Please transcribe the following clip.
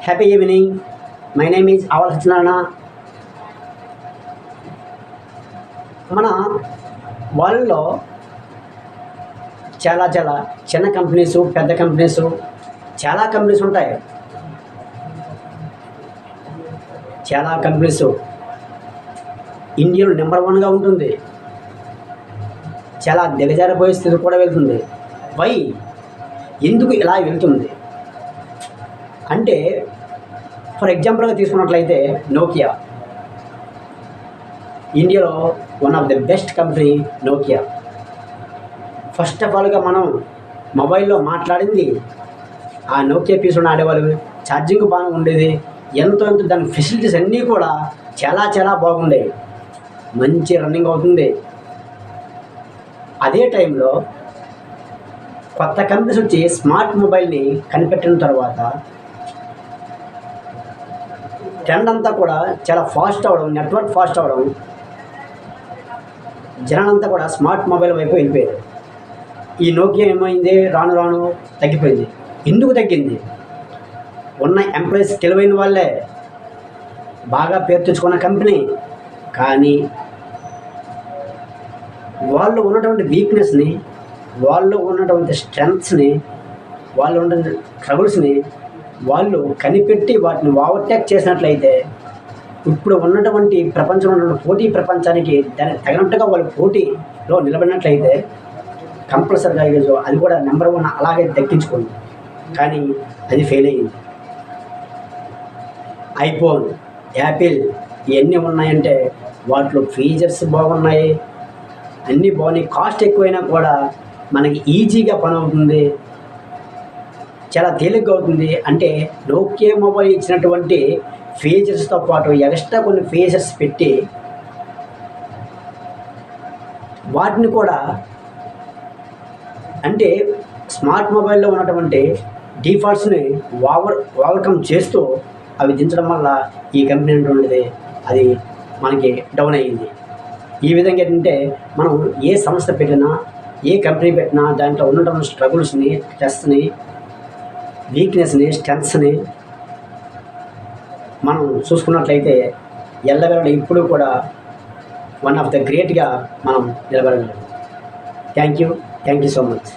Happy evening. My name is ఆవల సత్యనారాయణ. మన వాళ్ళలో చాలా చిన్న కంపెనీస్, పెద్ద కంపెనీస్, చాలా కంపెనీస్ ఉంటాయి. చాలా కంపెనీస్ ఇండియాలో నెంబర్ 1గా ఉంటుంది. చాలా దిగజారిపోయే స్థితి కూడా వెళ్తుంది. వై? ఎందుకు ఇలా వెళ్తుంది అంటే, ఫర్ ఎగ్జాంపుల్గా తీసుకున్నట్లయితే నోకియా. ఇండియాలో one of the best company Nokia. First of ఆల్గా మనం మొబైల్లో మాట్లాడింది ఆ నోకియా పీసులను ఆడేవాళ్ళు. ఛార్జింగ్ బాగా ఉండేది. ఎంతో దాని ఫెసిలిటీస్ అన్నీ కూడా చాలా బాగుండేవి. మంచి రన్నింగ్ అవుతుంది. అదే టైంలో కొత్త కంపెనీస్ వచ్చి స్మార్ట్ మొబైల్ని కనిపెట్టిన తర్వాత ట్రెండ్ అంతా కూడా చాలా ఫాస్ట్ అవ్వడం, నెట్వర్క్ ఫాస్ట్ అవ్వడం, జనాలంతా కూడా స్మార్ట్ మొబైల్ వైపు వెళ్ళిపోయారు. ఈ నోకియా ఏమైంది? రాను తగ్గిపోయింది. ఎందుకు తగ్గింది? ఉన్న ఎంప్లాయీస్ తెలివైన వాళ్ళే, బాగా పేరు తెచ్చుకున్న కంపెనీ, కానీ వాళ్ళు ఉన్నటువంటి వీక్నెస్ని, వాళ్ళు ఉన్నటువంటి స్ట్రెంగ్త్స్ని, వాళ్ళు ఉన్న ట్రబుల్స్ని వాళ్ళు కనిపెట్టి వాటిని ఓవర్టేక్ చేసినట్లయితే ఇప్పుడు ఉన్నటువంటి ప్రపంచంలో ఉన్నటువంటి పోటీ ప్రపంచానికి దానికి తగినట్టుగా వాళ్ళు పోటీలో నిలబడినట్లయితే కంపల్సరీగా ఈరోజు అది కూడా నెంబర్ 1 అలాగే దక్కించుకుంది. కానీ అది ఫెయిల్ అయ్యింది. ఐఫోన్, యాపిల్ ఇవన్నీ ఉన్నాయంటే వాటిలో ఫీచర్స్ బాగున్నాయి, అన్నీ బాగున్నాయి. కాస్ట్ ఎక్కువైనా కూడా మనకి ఈజీగా పని అవుతుంది, చాలా తేలిగ్గా అవుతుంది. అంటే నోకియా మొబైల్ ఇచ్చినటువంటి ఫీచర్స్తో పాటు ఎక్స్ట్రా కొన్ని ఫీచర్స్ పెట్టి వాటిని కూడా, అంటే స్మార్ట్ మొబైల్లో ఉన్నటువంటి డిఫాల్ట్స్ని ఓవర్కమ్ చేస్తూ అవి దించడం వల్ల ఈ కంపెనీ అనేటువంటిది అది మనకి డౌన్ అయ్యింది. ఈ విధంగా ఏంటంటే మనం ఏ సంస్థ పెట్టినా, ఏ కంపెనీ పెట్టినా దాంట్లో ఉన్నటువంటి స్ట్రగుల్స్ని, స్ట్రెస్ని, వీక్నెస్ని, స్ట్రెంగ్త్స్ని మనం చూసుకున్నట్లయితే ఎల్లవేళ ఇప్పుడు కూడా వన్ ఆఫ్ ద గ్రేట్గా మనం నిలబడగలం. Thank you so much.